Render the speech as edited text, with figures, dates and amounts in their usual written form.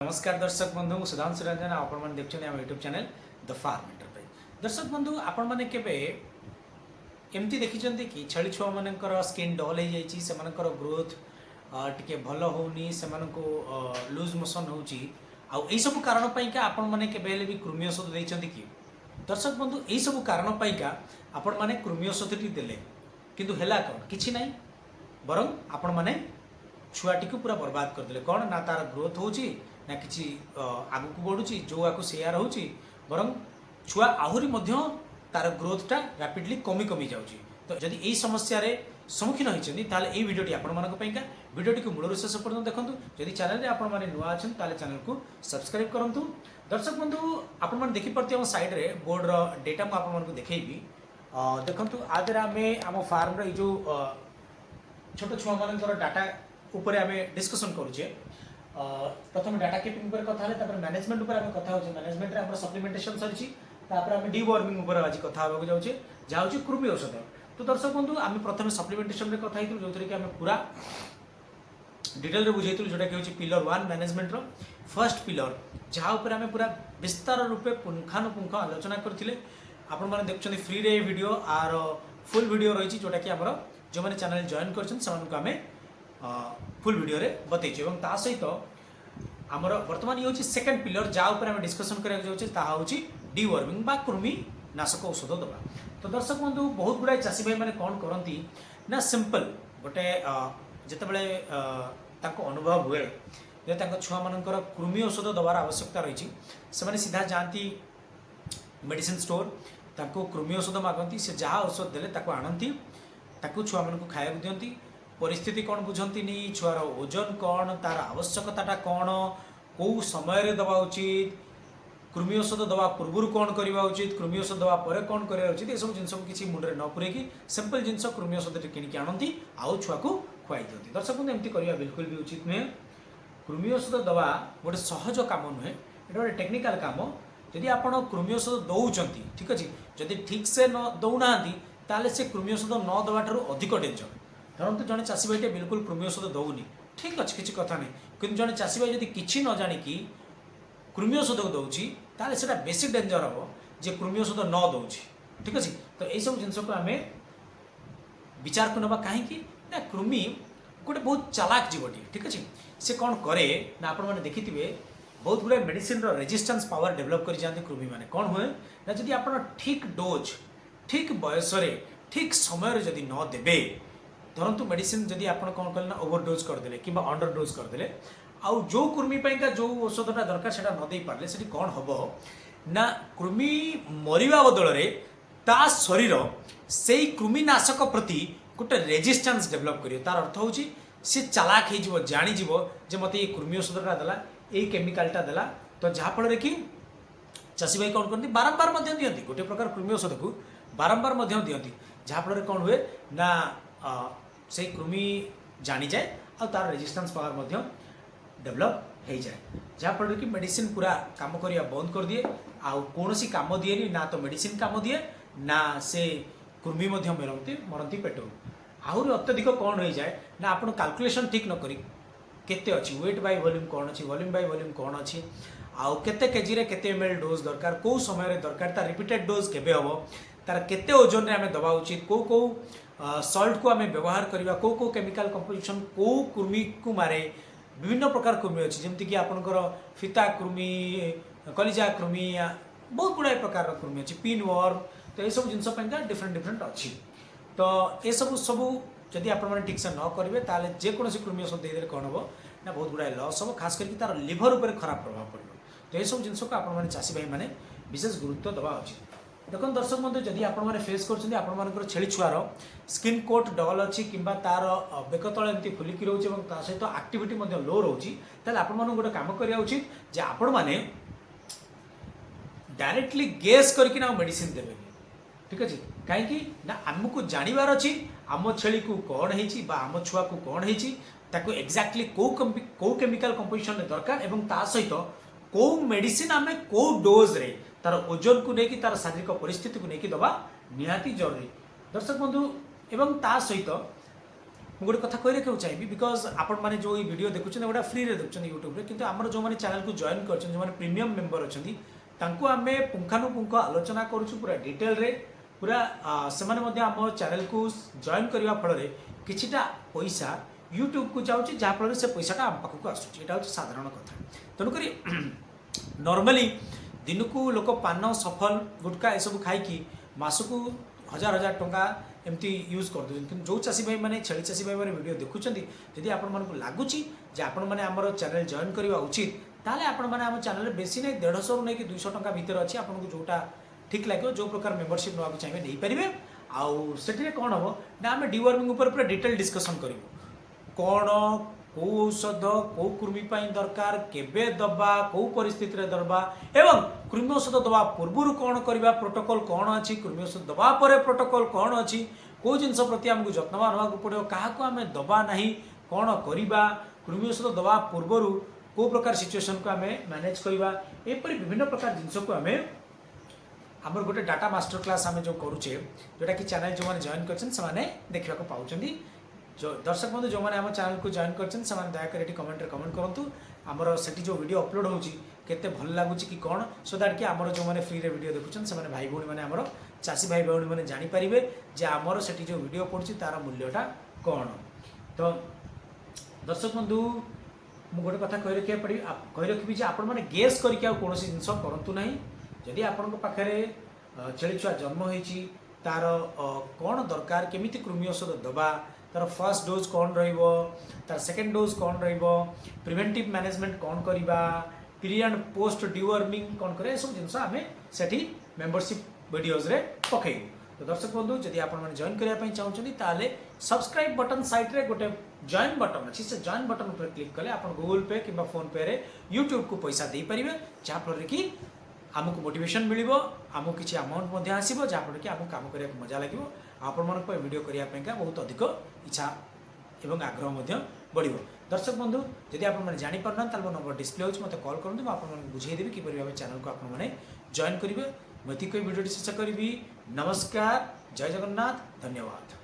नमस्कार दर्शक बंधु सुधांशु रंजन आपण देखते आम YouTube channel the farm enterprise. दर्शक बंधु आपण मैंने केवे एमती देखी कि छेली छुआ मानकर स्किन डल हो जाइए से ग्रोथ टिके भल होनी से लूज मोशन हो सब कारण पाइका आपण मैंने केवे भी कृमि औषध देते कि दर्शक बंधु यही सब कारण पाइका आपण मैंने कृमि औषधटी देले किंतु हेला कौन किछि नहीं बरं आपण मैंने छुआटी को पूरा बर्बाद करदे कौन ना तार ग्रोथ होची ना कि आगु को बढ़ुची जो आकु सेया रोची बरं छुआ आहुरी मध्य तार ग्रोथटा रैपिडली कमी कमी जाउची। तो जदि यही समस्या रे सम्मुखीन होइछन्ती ताले एई वीडियोटी आपण मानक पइका वीडियोटी को मूल शेष पर्यंत देखंतु। जदि चैनल रे आपण माने नुआ अछन ताले चैनल को सब्सक्राइब करंतु। दर्शक बंधु आपण माने देखि परती हम साइड रे बोर्ड रो डेटा को आपण मानक देखेइबी देखंतु आदर आमे हम फार्म रे जो छोट छुआ मानकर डाटा ऊपर आमे डिस्कशन करूचे। प्रथम डाटा कीपिंग ऊपर कथा है मैनेजमेंट ऊपर आमे कथा होचे मैनेजमेंट रे हमर सप्लीमेंटेशन सरिछि तापर आमे डीवर्मिंग ऊपर आज कथा होबा जाउचे जा होचे कृमि औषध। तो दर्शक बंधु आमे प्रथम सप्लीमेंटेशन रे कथा हितु जोथरे कि आमे पूरा डिटेल रे बुझाइतु जोटा कि होचे pillar 1 management row first pillar जहा ऊपर आमे पूरा विस्तार रूपे पुंखानुपुंख आलोचना करथिले। आपण माने देखछन्ती फ्री रे वीडियो आर फुल वीडियो रहिछि जोटा कि हमर जो माने चैनल जॉइन करछन समान को आमे फुल वीडियो रे बतैछि एवं ता सहित आमर वर्तमान ये सेकंड पिलर जा ऊपर आम डिस्कसन करा जाउछे ता होछि डीवर्मिंग बा कृमि नाशक औषध दबा। तो दर्शक बंधु बहुत गुड़ाए चाषी भाई मैंने कौन करती ना सिंपल गोटे जितेबले अनुभव हुए जे छुआ मानकर कृमि औषध दबार आवश्यकता रही से सीधा जाती मेडिसिन स्टोर ताको कृमि औषध मागती से जहाँ औषध देले ताको आनती ताको छुआ मान खाया दिंती परिस्थिति कौन बुझंती नहीं छुआर ओजन कौन तार आवश्यकता कौन कौ समय दबा उचित कृमि औषध दवा पूर्व कौन करवा उचित कृमि औषध दवा पर कौन करवा उचित ये सब जिन किसी मुंडे न पुरेकी सिंपल जिनस कृमि औषध किणिकी आनती आउ छुआ को खुआई दिखती। दर्शक बंधु एमती करवा बिल्कुल भी उचित नुहे। कृमि औषध दवा गोटे सहज कम नुहे ये गोटे टेक्निकाल कम। जदि आप कृमि औषध दौरान ठीक अच्छे जदि ठीक से न दौना ताले से कृमि औषध न दवा अधिक डेंजर। धरतु जड़े चाषी भाई बिल्कुल कृमि औषध दौनी ठीक अच्छे किसी कथा नहीं कि जड़े चाषी भाई जब किसी न जाणिकी कृमि औषध दौची ताले सेटा बेसी डेंजर हम जे कृमि औषध न दौची ठीक अच्छे। तो यही सब जिन को आम विचार को नवा कहीं ना कृमि गोटे बहुत चालाक जीवटी ठीक अच्छे से कौन करे ना आपण मैंने देखिथे बहुत गुड़ाए मेडिसिन रेजिस्टेंस पावर डेभलप कर जाती कृमि मैंने कौन हुए ना जदि आप ठीक डोज ठीक बयस ठीक समय जदि न देवे धरतु मेडिसिन जदि आप कौन कले ना ओवरडोज करदे कि अंडर डोज करदे आउ जो कृमि पाइका जो औषधटा दरकार से न दे पारे से कौन हम ना कृमि मरिबा बदल रे ता शरीर से कृमिनाशक प्रति गोटे रेजिस्टेंस डेभलप कर तार अर्थ हूँ सी चालाक हो जानीज जे मत ये कृमि औषधटा देला ये केमिकालटा देला। तो जहाँफल कि चाषी भाई कौन करती बारंबार दिखती गोटे प्रकार कृमि औषध को बारंबार दिखती जहाँफल कौन हुए ना से कृमि जानी जाए और तार रेजिस्टेंस पावर डेभलप हो जाए जहाँफल कि मेडिसिन पूरा काम करवा बंद कर दिए आउ कौन काम दिए ना तो मेडिसिन काम दिए ना से कृमि मरती पेट आहरी अत्यधिक कौन हो जाए ना आप कैलकुलेशन ठीक न करी केते अच्छी वेट बाय वॉल्यूम कौन अच्छी वॉल्यूम बाय वॉल्यूम कौन अच्छी आउ केते केजी रे केते एमएल डोज दरकार कौ समय रे दरकार तार रिपीटेड डोज केबे हबो तार केते ओजन रे आमे दबा उचित कौ कौ सल्ट को आमे व्यवहार करबा कौ कौ केमिकल कंपोजिशन कौ कृमि को मारे विभिन्न प्रकार कृमि अच्छी जमती कि आपनकर फिता कृमि कलिजा कृमि बहुत गुड़ाए प्रकार कृमि अच्छी पिन वर्म। तो ये सब जिनस डिफरेंट डिफरेंट अच्छी। तो ये सब जदि आप ठीक से न करेंगे ताले जेकोसी कृमि औषध देदेले कौन हम ना बहुत गुड़ाए लस हम खास करके तार लिभर उपर खराब प्रभाव पड़ो। तो ये सब जिनस को आप चाषी भाई मैंने विशेष गुरुत्व दवा उचित। देखो दर्शक बंधु जदि आपने फेस कर छेली छुआर स्किन कोट डल अच्छी कि तार बेक तले एमती फुलिकी रोचे सहित आक्टिविटी लो रोचे ताले आपण गोटे काम करा उचित जे आपण मैंने डायरेक्टली गेस करके मेडिसिन देवे ठीक अच्छे कहीं ना आमको जानवर अच्छी आम छेली को कौन है आम छुआ को कौन है एक्जाक्टली कौ केमिकल कंपोजिशन दरकार एवं ता सहित कौ मेडिसिन आम कौ डोज रे तार ओजन को लेकिन तार शारीरिक परिस्थिति को लेकिन दबा निहाती जरूरी। दर्शक बंधु एवं ता सहित ମୁଁ ଗୋଟେ କଥା କହି ରଖିବାକୁ ଚାହିଁବି ବିକଜ ଆପଣମାନେ ଯେଉଁ ଏଇ ଭିଡ଼ିଓ ଦେଖୁଛନ୍ତି ଗୋଟା ଫ୍ରିରେ ଦେଖୁଛନ୍ତି ୟୁଟ୍ୟୁବରେ କିନ୍ତୁ ଆମର ଯେଉଁମାନେ ଚ୍ୟାନେଲକୁ ଜଏନ୍ କରିଛନ୍ତି ଯେଉଁମାନେ ପ୍ରିମିୟମ୍ ମେମ୍ବର ଅଛନ୍ତି ତାଙ୍କୁ ଆମେ ପୁଙ୍ଖାନୁପୁଙ୍ଖ ଆଲୋଚନା କରୁଛୁ ପୁରା ଡିଟେଲରେ ପୁରା ସେମାନେ ମଧ୍ୟ ଆମ ଚ୍ୟାନେଲକୁ ଜଏନ୍ କରିବା ଫଳରେ କିଛିଟା ପଇସା ୟୁଟ୍ୟୁବକୁ ଯାଉଛି ଯାହାଫଳରେ ସେ ପଇସାଟା ଆମ ପାଖକୁ ଆସୁଛି ଏଇଟା ହେଉଛି ସାଧାରଣ କଥା ତେଣୁକରି ନର୍ମାଲି ଦିନକୁ ଲୋକ ପାନ ସଫଲ ଗୁଟକା ଏସବୁ ଖାଇକି ମାସକୁ ହଜାର ହଜାର ଟଙ୍କା एमती यूज कर दूसरी कि जो चाषी भाई मैंने छेली चाषी भाई मैंने वीडियो देखुंट जदि आपण लगुच आपण मैंने आम चैनल जॉइन करवा उचित ताले आपण मैंने आम चैनल बेसी नहीं 150 नहीं कि 200 टंका भितर अच्छी आपको जोटा ठीक लगे जो प्रकार मेम्बरशिप नाक चाहिए नहीं पारे आउे कौन हम ना आम डिवर्मिंग पूरा डिटेल डिस्कसन करूँ कौन कौ औषध कौ कृमि दरकार केबे दबा कौ परिस्थिति दबा एवं कृमि औषध दबा पूर्व कौन करवा प्रोटोकॉल कौन अच्छी कृमि औषध दबा पर प्रोटोकॉल कौन अच्छी कौ जिन प्रति आमको जत्नवान होगा पड़ो क्या आम दबा ना कौन करवा कृमि औषध दबा पूर्व कौ प्रकार सिचुएशन को आम मैनेज करवा एपरी विभिन्न प्रकार जिनस को आम आमर गोटे डाटा मास्टर क्लास आम जो करुचे जोटा कि चैनल जो मैंने जॉइन कर देखा पाँच जो दर्शक बंधु जो मैंने आम चैनल को जॉइन कर दयाकर ये कमेंट करूँ आमर से जो वीडियो अपलोड होते भल लगुच कि कौन सो दैट कि आमर जो मैंने फ्री रे वीडियो देखुं से भाई भौणी मैंने आमर चाषी भाई भौणी मैंने जानीपारे जे आमर से जो वीडियो पड़ुची तार मूल्यटा कौन तो दर्शक बंधु मुझे गोटे कथा कही रखी आपण मैंने गेस करके कौन जिनस करूँ ना जदि आपण पाखे छेली छुआ जन्म होती तार कौन दरकार केमिति कृमि औषध दबा तार फर्स्ट डोज कौन रहिबो तार सेकेंड डोज कौन रहिबो प्रिवेंटिव मैनेजमेंट कौन करिबा पीरियड पोस्ट डिवर्मिंग कौन करे सब जिनस आम सेठी मेंबरशिप वीडियोज रे पकेबू तो दर्शक बंधु जदि आपण माने जॉइन करिया चाहूँ ताले सब्सक्राइब बटन साइड रे गोटे जॉइन बटन अच्छी से जॉइन बटन पर क्लिक कले आप गूगल पे कि फोन पे रे यूट्यूब को पैसा दे पारे जहाँफल कि आमको मोटिवेशन मिल आमको किसी अमाउंट आसो जहाँफल कि आमको काम करने मजा लगे आपण मान वीडियो करने बहुत अधिक इच्छा एवं आग्रह बढ़ दर्शक बंधु जदि आप जापार ना मो नंबर डिस्प्ले हो मत कॉल करूँ मुझे आपको बुझेदेवी किपर भाव चैनल को आपने जॉइन करेंगे मैं वीडियो शेष करी नमस्कार जय जगन्नाथ धन्यवाद।